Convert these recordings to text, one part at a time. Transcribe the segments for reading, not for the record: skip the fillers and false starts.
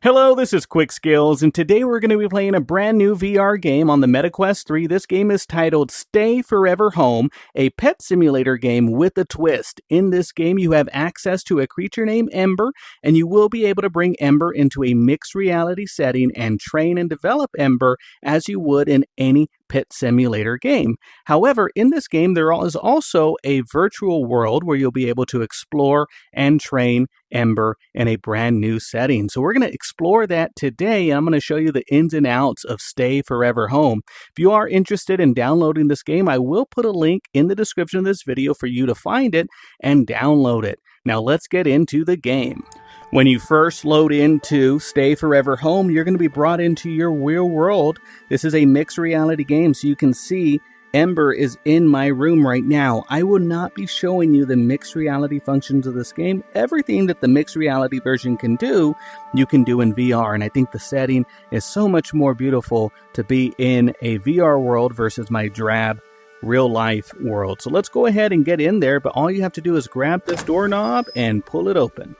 Hello, this is Quick Skills, and today we're going to be playing a brand new VR game on the MetaQuest 3. This game is titled Stay Forever Home, a pet simulator game with a twist. In this game, you have access to a creature named Ember, and you will be able to bring Ember into a mixed reality setting and train and develop Ember as you would in any pet simulator game. However, in this game, there is also a virtual world where you'll be able to explore and train Ember in a brand new setting. So we're going to explore that today, and I'm going to show you the ins and outs of Stay Forever Home. If you are interested in downloading this game, I will put a link in the description of this video for you to find it and download it. Now let's get into the game. When you first load into Stay Forever Home, you're going to be brought into your real world. This is a mixed reality game, so you can see Ember is in my room right now. I will not be showing you the mixed reality functions of this game. Everything that the mixed reality version can do, you can do in VR. And I think the setting is so much more beautiful to be in a VR world versus my drab real life world. So let's go ahead and get in there. But all you have to do is grab this doorknob and pull it open.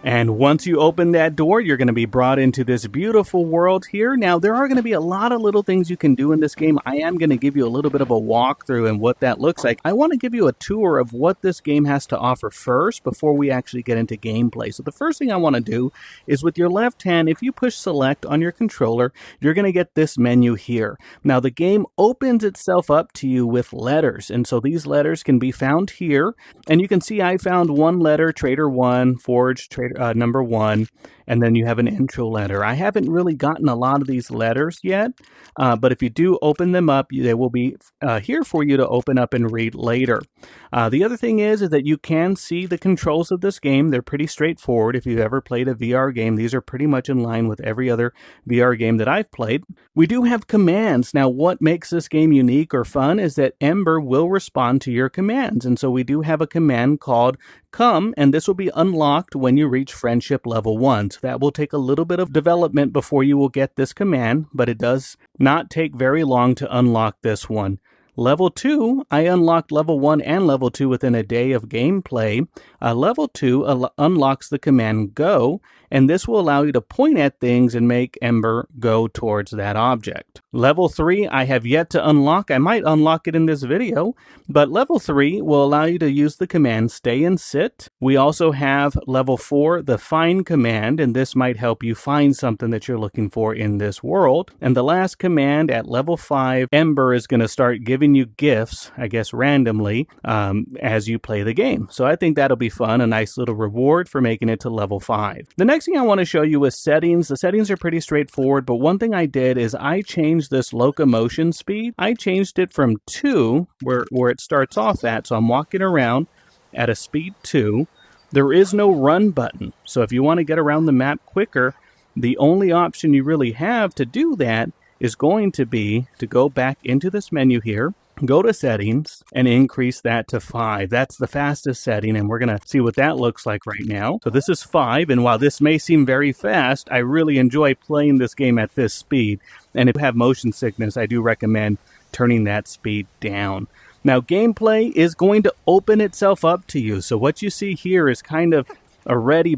And once you open that door, you're going to be brought into this beautiful world here. Now, there are going to be a lot of little things you can do in this game. I am going to give you a little bit of a walkthrough and what that looks like. I want to give you a tour of what this game has to offer first before we actually get into gameplay. So the first thing I want to do is with your left hand, if you push select on your controller, you're going to get this menu here. Now, the game opens itself up to you with letters. And so these letters can be found here. And you can see I found one letter, Trader 1, Forge, Trader number 1, and then you have an intro letter. I haven't really gotten a lot of these letters yet, but if you do open them up, they will be here for you to open up and read later. The other thing is that you can see the controls of this game. They're pretty straightforward. If you've ever played a VR game, these are pretty much in line with every other VR game that I've played. We do have commands. Now, what makes this game unique or fun is that Ember will respond to your commands, and so we do have a command called Come, and this will be unlocked when you reach Friendship Level 1. So that will take a little bit of development before you will get this command, but it does not take very long to unlock this one. Level 2, I unlocked Level 1 and Level 2 within a day of gameplay. Level 2 unlocks the command Go, and this will allow you to point at things and make Ember go towards that object. Level 3, I have yet to unlock. I might unlock it in this video, but Level 3 will allow you to use the command Stay and Sit. We also have Level 4, the Find command, and this might help you find something that you're looking for in this world. And the last command at Level 5, Ember is going to start giving you gifts, I guess randomly, as you play the game. So I think that'll be fun, a nice little reward for making it to Level 5. The next thing I want to show you is settings. The settings are pretty straightforward, but one thing I did is I changed this locomotion speed. I changed it from 2, where it starts off at, so I'm walking around at a speed 2. There is no run button, so if you want to get around the map quicker, the only option you really have to do that is going to be to go back into this menu here, go to settings, and increase that to 5. That's the fastest setting, and we're going to see what that looks like right now. So this is 5, and while this may seem very fast, I really enjoy playing this game at this speed. And if you have motion sickness, I do recommend turning that speed down. Now, gameplay is going to open itself up to you. So what you see here is kind of already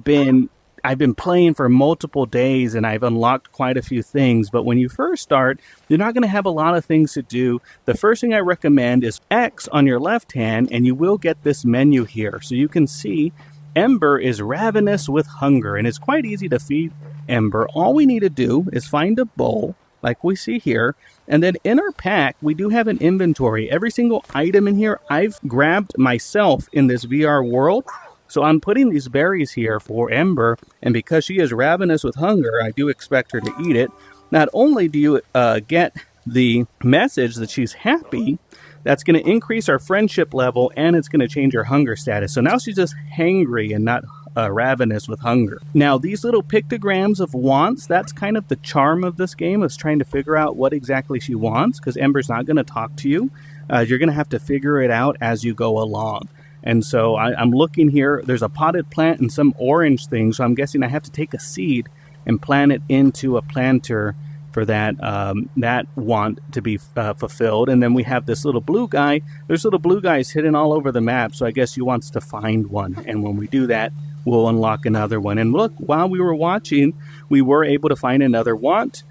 I've been playing for multiple days and I've unlocked quite a few things, but when you first start, you're not going to have a lot of things to do. The first thing I recommend is X on your left hand, and you will get this menu here. So you can see Ember is ravenous with hunger, and it's quite easy to feed Ember. All we need to do is find a bowl, like we see here, and then in our pack, we do have an inventory. Every single item in here, I've grabbed myself in this VR world. So I'm putting these berries here for Ember, and because she is ravenous with hunger, I do expect her to eat it. Not only do you get the message that she's happy, that's going to increase our friendship level, and it's going to change her hunger status. So now she's just hangry and not ravenous with hunger. Now, these little pictograms of wants, that's kind of the charm of this game, is trying to figure out what exactly she wants, because Ember's not going to talk to you. You're going to have to figure it out as you go along. And so I'm looking here, there's a potted plant and some orange things, so I'm guessing I have to take a seed and plant it into a planter for that want to be fulfilled. And then we have this little blue guy. There's little blue guys hidden all over the map, so I guess he wants to find one. And when we do that, we'll unlock another one. And look, while we were watching, we were able to find another want.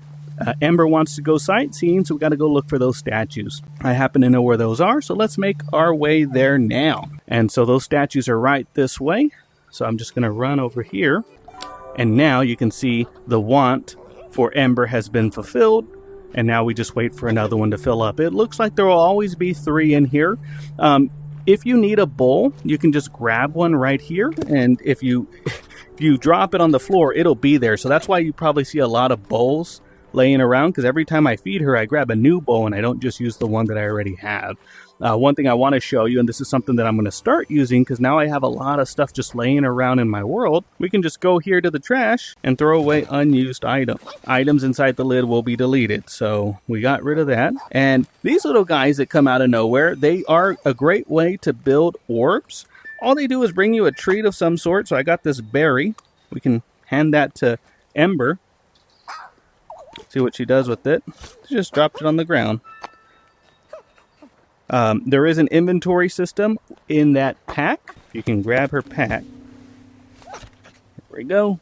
Ember wants to go sightseeing, so we got to go look for those statues. I happen to know where those are, so let's make our way there now. And so those statues are right this way. So I'm just going to run over here. And now you can see the want for Ember has been fulfilled. And now we just wait for another one to fill up. It looks like there will always be 3 in here. If you need a bowl, you can just grab one right here. And if you drop it on the floor, it'll be there. So that's why you probably see a lot of bowls laying around, because every time I feed her, I grab a new bowl and I don't just use the one that I already have. One thing I want to show you, and this is something that I'm going to start using because now I have a lot of stuff just laying around in my world, we can just go here to the trash and throw away unused items. Items inside the lid will be deleted, so we got rid of that. And these little guys that come out of nowhere, they are a great way to build orbs. All they do is bring you a treat of some sort, so I got this berry. We can hand that to Ember. See what she does with it. She just dropped it on the ground. There is an inventory system in that pack. You can grab her pack. There we go.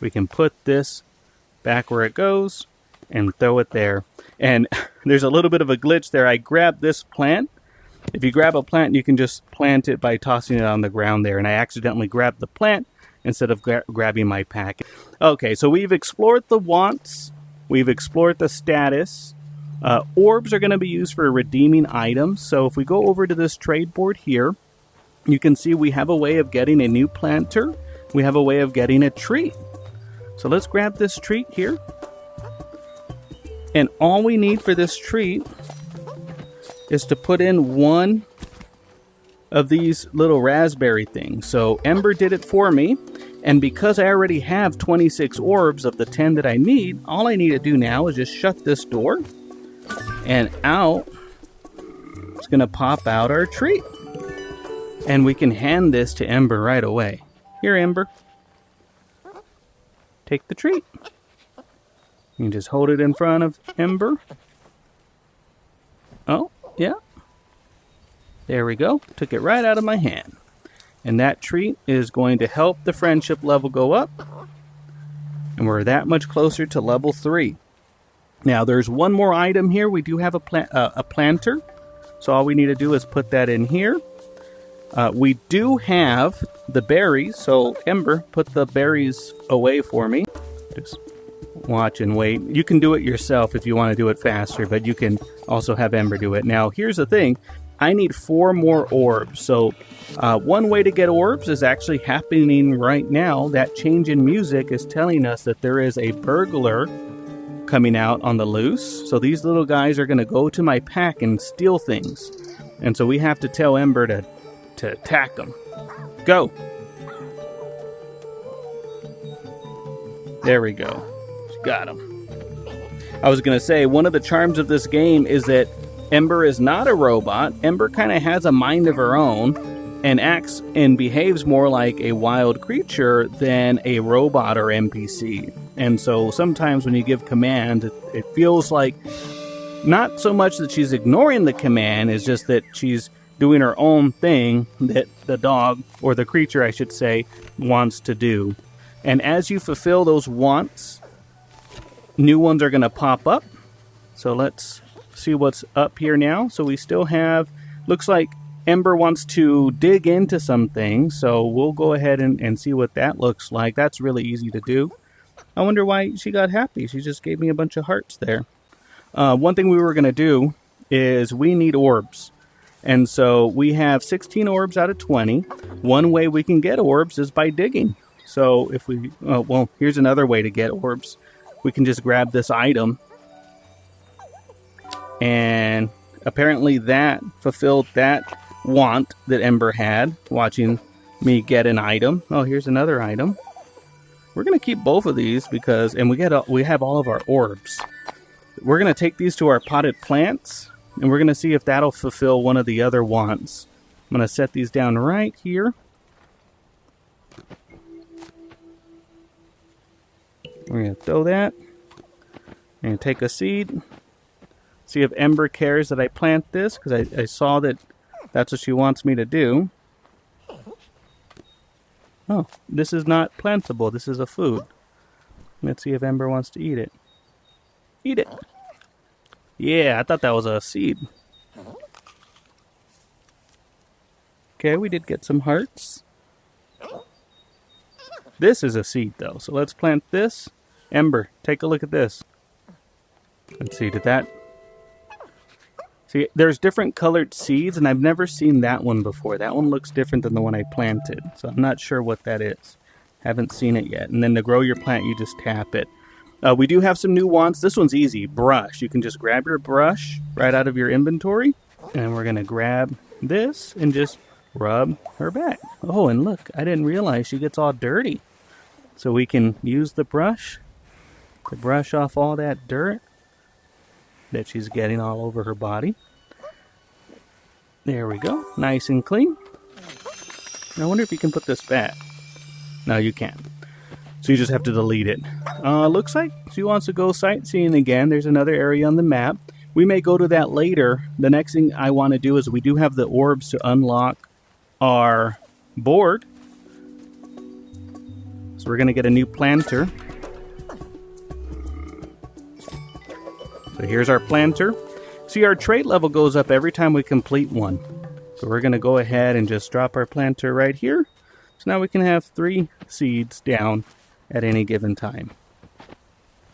We can put this back where it goes and throw it there. And there's a little bit of a glitch there. I grabbed this plant. If you grab a plant, you can just plant it by tossing it on the ground there. And I accidentally grabbed the plant instead of grabbing my pack. Okay, so we've explored the wants. We've explored the status. Orbs are going to be used for redeeming items. So if we go over to this trade board here, you can see we have a way of getting a new planter. We have a way of getting a treat. So let's grab this treat here. And all we need for this treat is to put in one of these little raspberry things. So Ember did it for me. And because I already have 26 orbs of the 10 that I need, all I need to do now is just shut this door. And out, it's going to pop out our treat. And we can hand this to Ember right away. Here, Ember. Take the treat. You can just hold it in front of Ember. Oh, yeah. There we go. Took it right out of my hand. And that treat is going to help the friendship level go up. And we're that much closer to level 3. Now, there's one more item here. We do have a planter. So all we need to do is put that in here. We do have the berries. So, Ember, put the berries away for me. Just watch and wait. You can do it yourself if you want to do it faster, but you can also have Ember do it. Now, here's the thing. I need 4 more orbs. So, one way to get orbs is actually happening right now. That change in music is telling us that there is a burglar coming out on the loose. So these little guys are going to go to my pack and steal things. And so we have to tell Ember to attack them. Go! There we go. Got him. I was going to say, one of the charms of this game is that Ember is not a robot. Ember kind of has a mind of her own and acts and behaves more like a wild creature than a robot or NPC. And so sometimes when you give command, it feels like not so much that she's ignoring the command, it's just that she's doing her own thing that the dog, or the creature I should say, wants to do. And as you fulfill those wants, new ones are going to pop up. So let's see what's up here now. So we still have, looks like Ember wants to dig into some things. So we'll go ahead and see what that looks like. That's really easy to do. I wonder why she got happy. She just gave me a bunch of hearts there. One thing we were going to do is we need orbs. And so we have 16 orbs out of 20. One way we can get orbs is by digging. So if we, well, here's another way to get orbs. We can just grab this item. And apparently that fulfilled that want that Ember had, watching me get an item. Oh, here's another item. We're going to keep both of these because, and we have all of our orbs. We're going to take these to our potted plants, and we're going to see if that'll fulfill one of the other wants. I'm going to set these down right here. We're going to throw that. I'm going to take a seed. See if Ember cares that I plant this, because I saw that that's what she wants me to do. Oh, this is not plantable. This is a food. Let's see if Ember wants to eat it. Eat it. Yeah, I thought that was a seed. Okay, we did get some hearts. This is a seed, though. So let's plant this. Ember, take a look at this. Let's see, did that... See, there's different colored seeds, and I've never seen that one before. That one looks different than the one I planted, so I'm not sure what that is. Haven't seen it yet. And then to grow your plant, you just tap it. We do have some new wants. This one's easy. Brush. You can just grab your brush right out of your inventory, and we're going to grab this and just rub her back. Oh, and look, I didn't realize she gets all dirty. So we can use the brush to brush off all that dirt that she's getting all over her body. There we go. Nice and clean. I wonder if you can put this back. No, you can't. So you just have to delete it. Looks like she wants to go sightseeing again. There's another area on the map. We may go to that later. The next thing I want to do is we do have the orbs to unlock our board. So we're going to get a new planter. So here's our planter. See, our trade level goes up every time we complete one. So we're going to go ahead and just drop our planter right here. So now we can have 3 seeds down at any given time.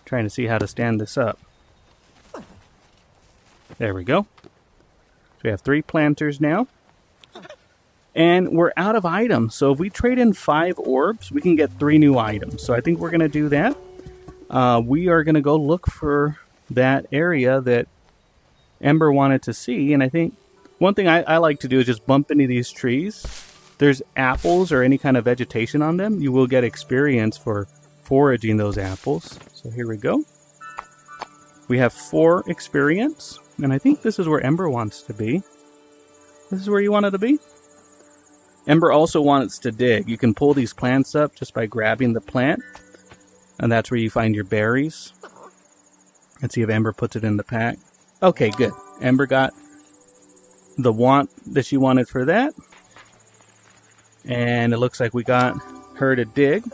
Trying to see how to stand this up. There we go. So we have 3 planters now. And we're out of items. So if we trade in 5 orbs, we can get 3 new items. So I think we're going to do that. We are going to go look for that area that Ember wanted to see. And I think one thing I like to do is just bump into these trees. If there's apples or any kind of vegetation on them, you will get experience for foraging those apples. So here we go. We have 4 experience. And I think this is where Ember wants to be. This is where you wanted to be? Ember also wants to dig. You can pull these plants up just by grabbing the plant. And that's where you find your berries. Let's see if Ember puts it in the pack. Okay, good. Ember got the want that she wanted for that. And it looks like we got her to dig.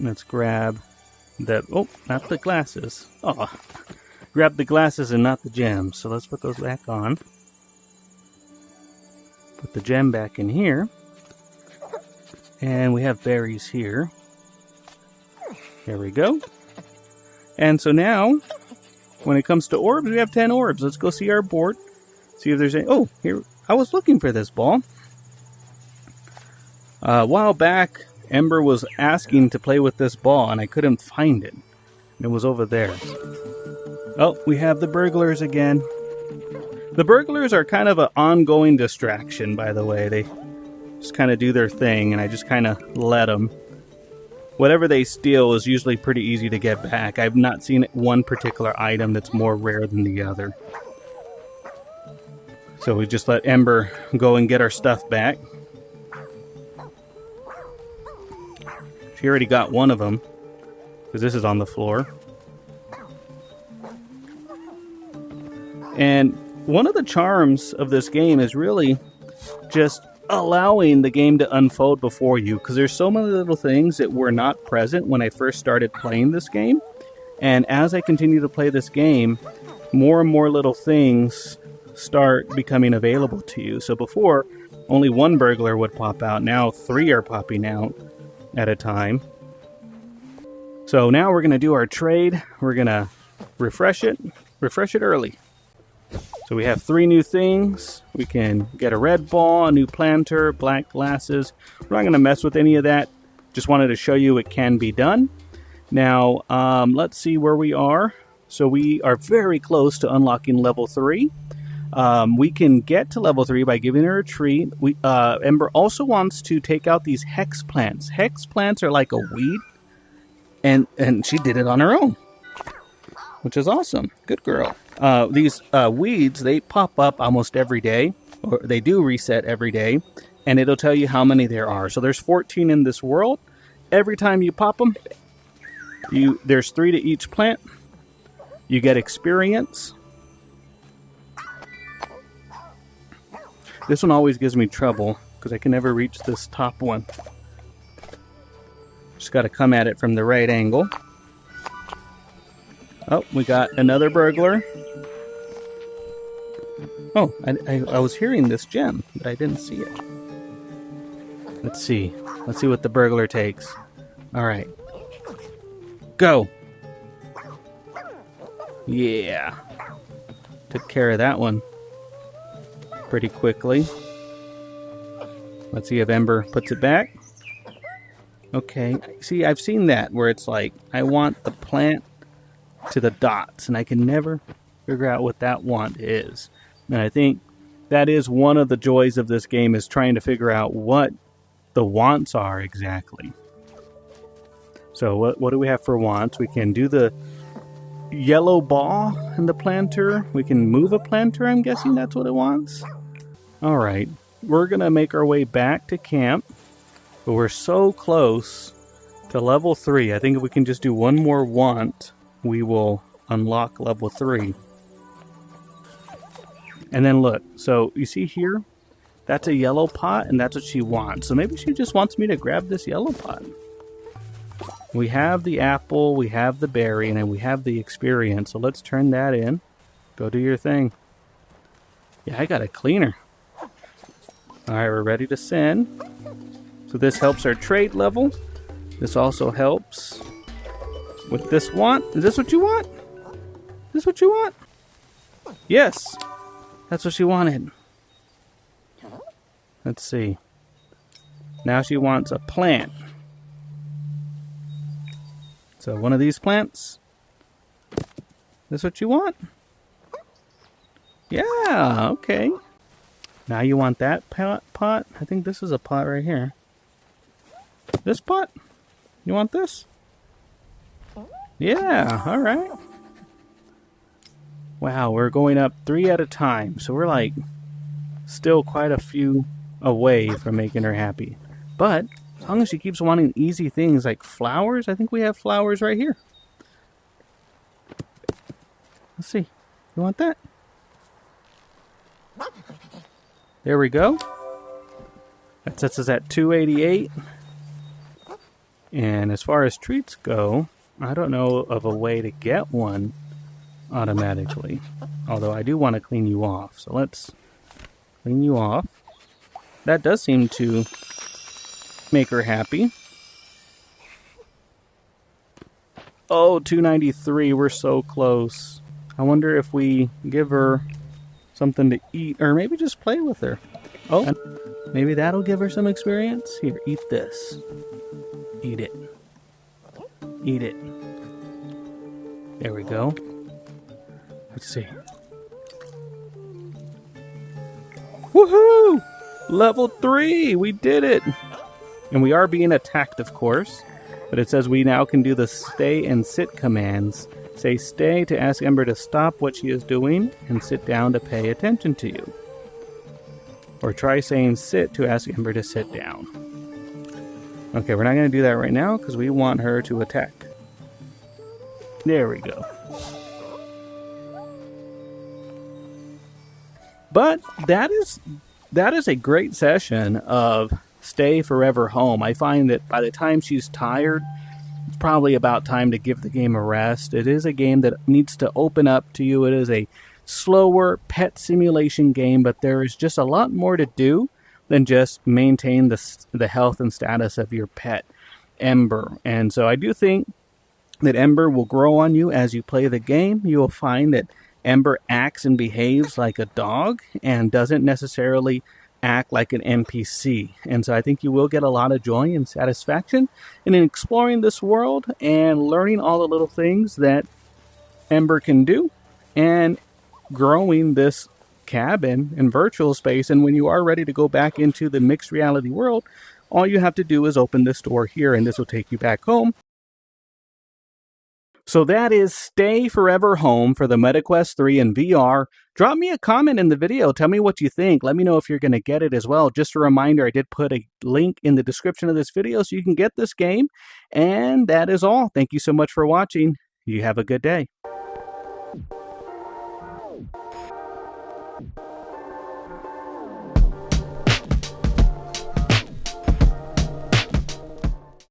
Let's grab the... Oh, not the glasses. Oh, grab the glasses and not the gems. So let's put those back on. Put the gem back in here. And we have berries here. There we go. And so now, when it comes to orbs, we have 10 orbs. Let's go see our board. See if there's any... Oh, here. I was looking for this ball. A while back, Ember was asking to play with this ball, and I couldn't find it. It was over there. Oh, we have the burglars again. The burglars are kind of an ongoing distraction, by the way. They just kind of do their thing, and I just kind of let them. Whatever they steal is usually pretty easy to get back. I've not seen one particular item that's more rare than the other. So we just let Ember go and get our stuff back. She already got one of them, because this is on the floor. And one of the charms of this game is really just allowing the game to unfold before you, because there's so many little things that were not present when I first started playing this game. And as I continue to play this game, more and more little things start becoming available to you. So before, only 1 burglar would pop out. Now 3 are popping out at a time. So now we're going to do our trade. We're going to refresh it early. So we have 3 new things. We can get a red ball, a new planter, black glasses. We're not going to mess with any of that. Just wanted to show you it can be done. Now, let's see where we are. So we are very close to unlocking level 3. We can get to level 3 by giving her a treat. Ember also wants to take out these hex plants. Hex plants are like a weed. And she did it on her own, which is awesome. Good girl. These weeds, they pop up almost every day, or they do reset every day, and it'll tell you how many there are. So there's 14 in this world. Every time you pop them, there's 3 to each plant. You get experience. This one always gives me trouble. because I can never reach this top one. Just got to come at it from the right angle. Oh, we got another burglar. Oh, I was hearing this gem, but I didn't see it. Let's see. Let's see what the burglar takes. All right. Go. Yeah. Took care of that one pretty quickly. Let's see if Ember puts it back. Okay. See, I've seen that where it's like, I want the plant to the dots, and I can never figure out what that want is. And I think that is one of the joys of this game, is trying to figure out what the wants are exactly. So what do we have for wants? We can do the yellow ball in the planter. We can move a planter. I'm guessing that's what it wants. All right. We're going to make our way back to camp. But we're so close to level 3. I think if we can just do one more want, we will unlock level 3. And then look. So you see here? That's a yellow pot, and that's what she wants. So maybe she just wants me to grab this yellow pot. We have the apple, we have the berry, and then we have the experience. So let's turn that in. Go do your thing. Yeah, I got a cleaner. Alright, we're ready to send. So this helps our trade level. This also helps with this want. Is this what you want? Is this what you want? Yes. That's what she wanted. Let's see. Now she wants a plant. So one of these plants. This what you want? Yeah, okay. Now you want that pot? I think this is a pot right here. This pot? You want this? Yeah, alright. Wow, we're going up 3 at a time. So we're like still quite a few away from making her happy. But as long as she keeps wanting easy things like flowers, I think we have flowers right here. Let's see. You want that? There we go. That sets us at 288. And as far as treats go, I don't know of a way to get one automatically. Although I do want to clean you off. So let's clean you off. That does seem to make her happy. Oh, 293. We're so close. I wonder if we give her something to eat, or maybe just play with her. Oh, maybe that'll give her some experience. Here, eat this. Eat it. Eat it. There we go. Let's see. Woohoo! Level 3! We did it! And we are being attacked, of course. But it says we now can do the stay and sit commands. Say stay to ask Ember to stop what she is doing, and sit down to pay attention to you. Or try saying sit to ask Ember to sit down. Okay, we're not going to do that right now because we want her to attack. There we go. But that is a great session of Stay Forever Home. I find that by the time she's tired, it's probably about time to give the game a rest. It is a game that needs to open up to you. It is a slower pet simulation game, but there is just a lot more to do than just maintain the health and status of your pet, Ember. And so I do think that Ember will grow on you as you play the game. You will find that Ember acts and behaves like a dog and doesn't necessarily act like an NPC. And so I think you will get a lot of joy and satisfaction in exploring this world and learning all the little things that Ember can do and growing this cabin in virtual space. And when you are ready to go back into the mixed reality world, all you have to do is open this door here and this will take you back home. So that is Stay Forever Home for the MetaQuest 3 in VR. Drop me a comment in the video. Tell me what you think. Let me know if you're going to get it as well. Just a reminder, I did put a link in the description of this video so you can get this game. And that is all. Thank you so much for watching. You have a good day.